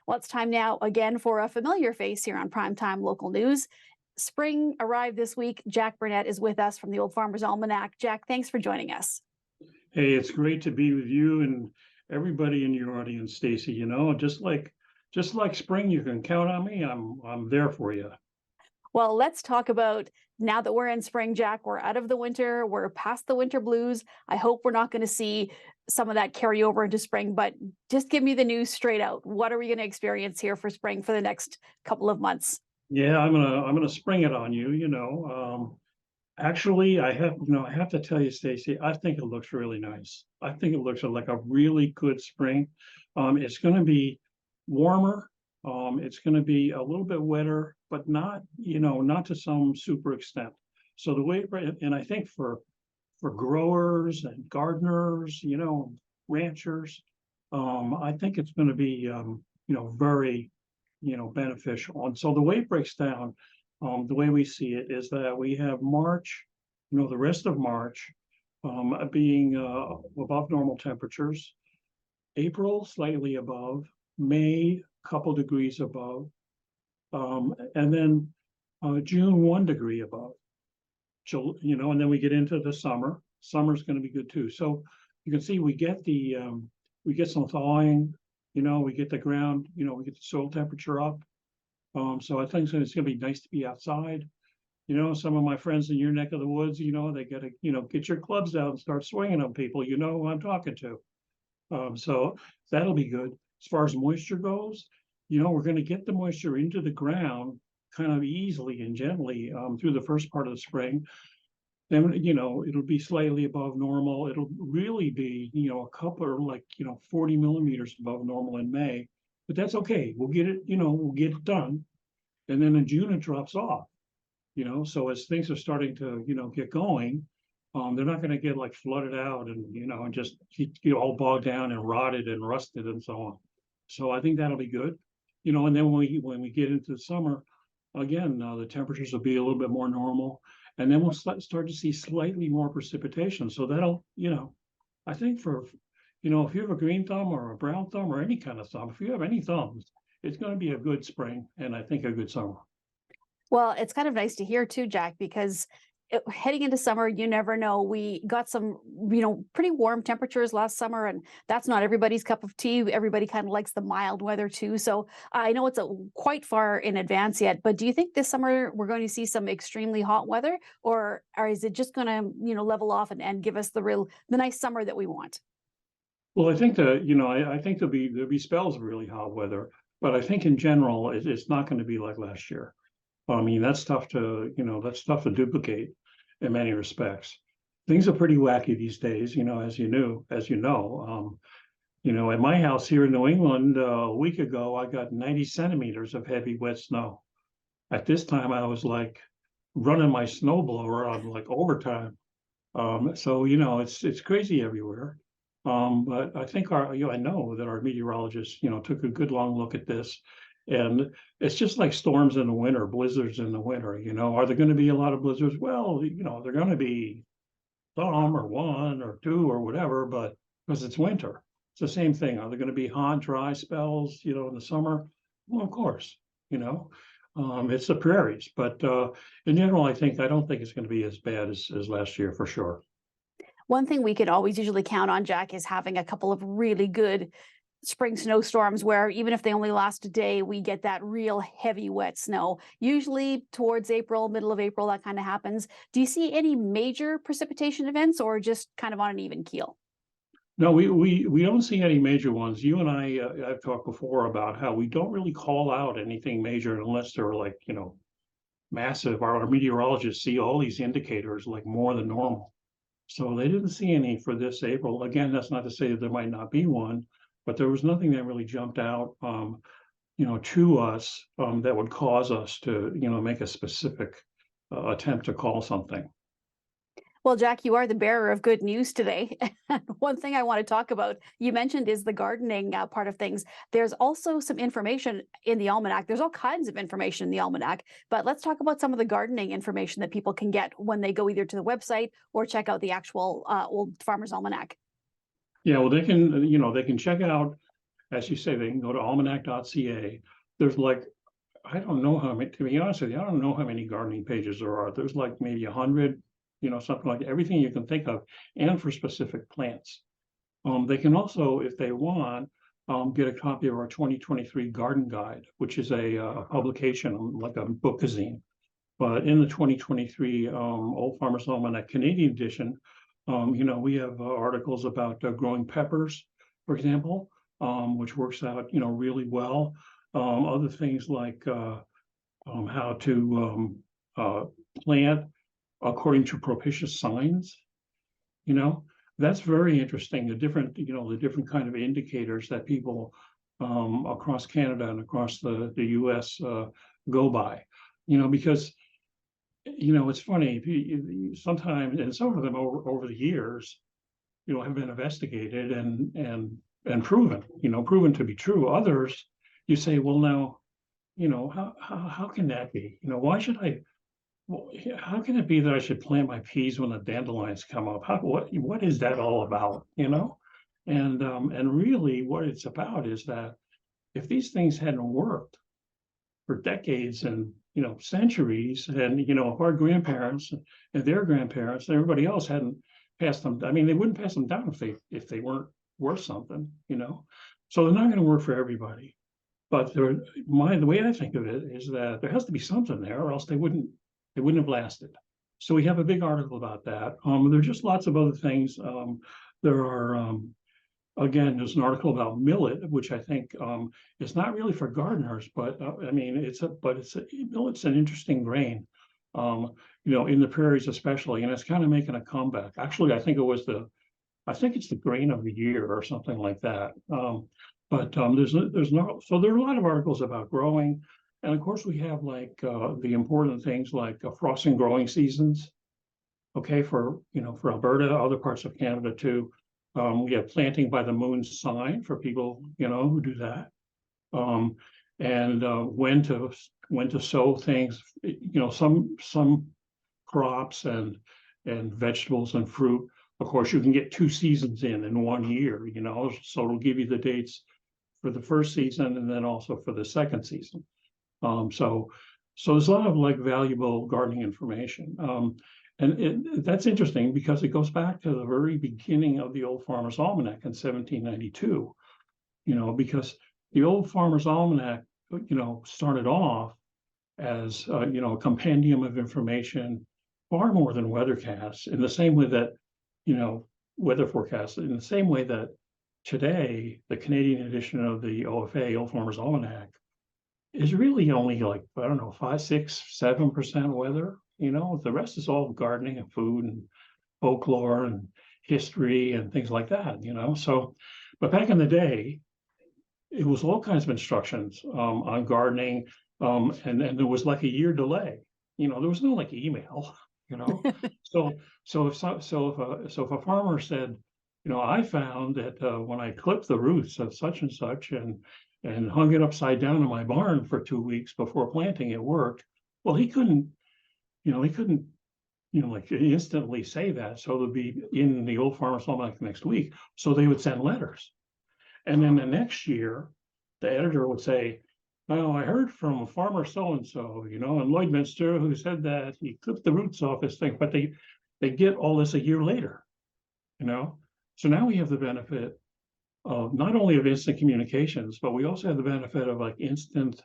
Well, it's time now again for a familiar face here on Primetime Local News. Spring arrived this week. Jack Burnett is with us from the Old Farmers Almanac. Jack, thanks for joining us. Hey, it's great to be with you and everybody in your audience, Stacy. Just like spring, you can count on me. I'm there for you. Well, let's talk about now that we're in spring, Jack. We're out of the winter. We're past the winter blues. I hope we're not going to see some of that carry over into spring, but just give me the news straight out. What are we going to experience here for spring for the next couple of months? Yeah, I'm gonna spring it on you. Actually, I have to tell you, Stacy, I think it looks really nice. I think it looks like a really good spring. It's going to be warmer. It's going to be a little bit wetter, but not to some super extent. So and I think for growers and gardeners, ranchers, I think it's going to be, very, beneficial. And so the way it breaks down, the way we see it is that we have March, the rest of March, being above normal temperatures, April slightly above, May couple degrees above, and then June 1 degree above. So, and then we get into the summer. Summer's going to be good too. So you can see we get some thawing, we get the ground, we get the soil temperature up. So I think it's going to be nice to be outside. Some of my friends in your neck of the woods, they got to, get your clubs out and start swinging on people. You know who I'm talking to. So that'll be good. As far as moisture goes, we're going to get the moisture into the ground kind of easily and gently through the first part of the spring. Then, it'll be slightly above normal. It'll really be, a couple or 40 millimeters above normal in May. But that's okay. We'll get it done. And then in June, it drops off, so as things are starting to, get going, they're not going to get flooded out and, and just get all bogged down and rotted and rusted and so on. So I think that'll be good, and then when we get into the summer, again, the temperatures will be a little bit more normal, and then we'll start to see slightly more precipitation. So that'll, I think if you have a green thumb or a brown thumb or any kind of thumb, if you have any thumbs, it's going to be a good spring and I think a good summer. Well, it's kind of nice to hear too, Jack, because heading into summer, you never know. We got some, pretty warm temperatures last summer, and that's not everybody's cup of tea. Everybody kind of likes the mild weather too. So I know it's quite far in advance yet, but do you think this summer we're going to see some extremely hot weather, or is it just going to, level off and give us the nice summer that we want? Well, I think I think there'll be spells of really hot weather, but I think in general it's not going to be like last year. I mean, that's tough to duplicate in many respects. Things are pretty wacky these days, as you know. At my house here in New England, a week ago, I got 90 centimeters of heavy, wet snow. At this time, I was running my snowblower on overtime. So, it's crazy everywhere. But I think I know that our meteorologists, took a good long look at this. And it's just like storms in the winter, blizzards in the winter. Are there going to be a lot of blizzards? Well, they're going to be some or one or two or whatever, but because it's winter, it's the same thing. Are there going to be hot, dry spells, in the summer? Well, of course, it's the prairies. But in general, I don't think it's going to be as bad as last year for sure. One thing we could always usually count on, Jack, is having a couple of really good spring snowstorms where even if they only last a day, we get that real heavy, wet snow. Usually towards April, middle of April, that kind of happens. Do you see any major precipitation events or just kind of on an even keel? No, we don't see any major ones. You and I've talked before about how we don't really call out anything major unless they're massive. Our meteorologists see all these indicators more than normal. So they didn't see any for this April. Again, that's not to say that there might not be one, but there was nothing that really jumped out, to us that would cause us to, make a specific attempt to call something. Well, Jack, you are the bearer of good news today. One thing I want to talk about, you mentioned, is the gardening part of things. There's also some information in the almanac. There's all kinds of information in the almanac, but let's talk about some of the gardening information that people can get when they go either to the website or check out the actual Old Farmers Almanac. Yeah, well, they can check out as you say, they can go to almanac.ca. There's like, I don't know how many, to be honest with you, I don't know how many gardening pages there are. There's like maybe 100, something like everything you can think of, and for specific plants. They can also, if they want, get a copy of our 2023 Garden Guide, which is a publication, like a bookazine. But in the 2023 Old Farmers Almanac Canadian edition, we have articles about growing peppers, for example, which works out, really well. Other things like how to plant according to propitious signs, that's very interesting. The different kind of indicators that people across Canada and across the US go by, because it's funny. Sometimes, and some of them over the years, have been investigated and proven to be true. Others, you say, well, now, how can that be? Why should I? How can it be that I should plant my peas when the dandelions come up? What is that all about? And really, what it's about is that if these things hadn't worked for decades and centuries, and if our grandparents and their grandparents and everybody else hadn't passed them, I mean, they wouldn't pass them down if they weren't worth something, So they're not going to work for everybody. But the way I think of it is that there has to be something there, or else they wouldn't have lasted. So we have a big article about that. There are just lots of other things. There are again, there's an article about millet, which I think is not really for gardeners, but I mean, millet's an interesting grain, in the prairies especially, and it's kind of making a comeback. Actually, I think it's the grain of the year or something like that. But so there are a lot of articles about growing, and of course we have like the important things like frost and growing seasons. Okay, for Alberta, other parts of Canada too. We have planting by the moon sign for people, who do that. And when to sow things, some crops and vegetables and fruit. Of course, you can get 2 seasons in 1 year, so it'll give you the dates for the first season and then also for the second season. So there's a lot of like valuable gardening information. And that's interesting because it goes back to the very beginning of the Old Farmers Almanac in 1792, because the Old Farmers Almanac, started off as, a compendium of information, far more than weathercasts, in the same way that, weather forecasts, in the same way that today, the Canadian edition of the OFA, Old Farmers Almanac, is really only like, I don't know, 5, 6, 7% weather. The rest is all gardening and food and folklore and history and things like that, So, but back in the day, it was all kinds of instructions on gardening, and there was like a year delay. There was no like email, So if a farmer said, I found that when I clipped the roots of such and such and hung it upside down in my barn for 2 weeks before planting, it worked. Well, he couldn't like instantly say that. So it'll be in the Old Farmers Almanac next week. So they would send letters. And then the next year, the editor would say, oh, I heard from a farmer so-and-so, in Lloydminster, who said that he clipped the roots off his thing, but they get all this a year later, So now we have the benefit of not only of instant communications, but we also have the benefit of like instant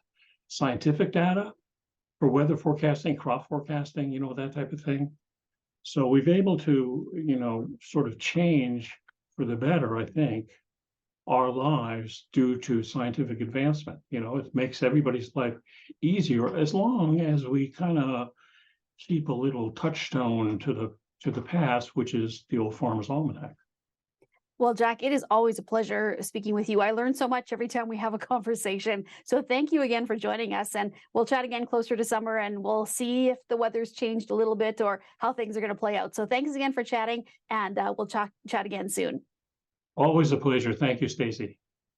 scientific data for weather forecasting, crop forecasting, that type of thing. So we've been able to, sort of change for the better, I think, our lives due to scientific advancement. It makes everybody's life easier as long as we kind of keep a little touchstone to the past, which is the Old Farmers Almanac. Well, Jack, it is always a pleasure speaking with you. I learn so much every time we have a conversation. So thank you again for joining us, and we'll chat again closer to summer, and we'll see if the weather's changed a little bit or how things are going to play out. So thanks again for chatting, and we'll chat again soon. Always a pleasure. Thank you, Stacy.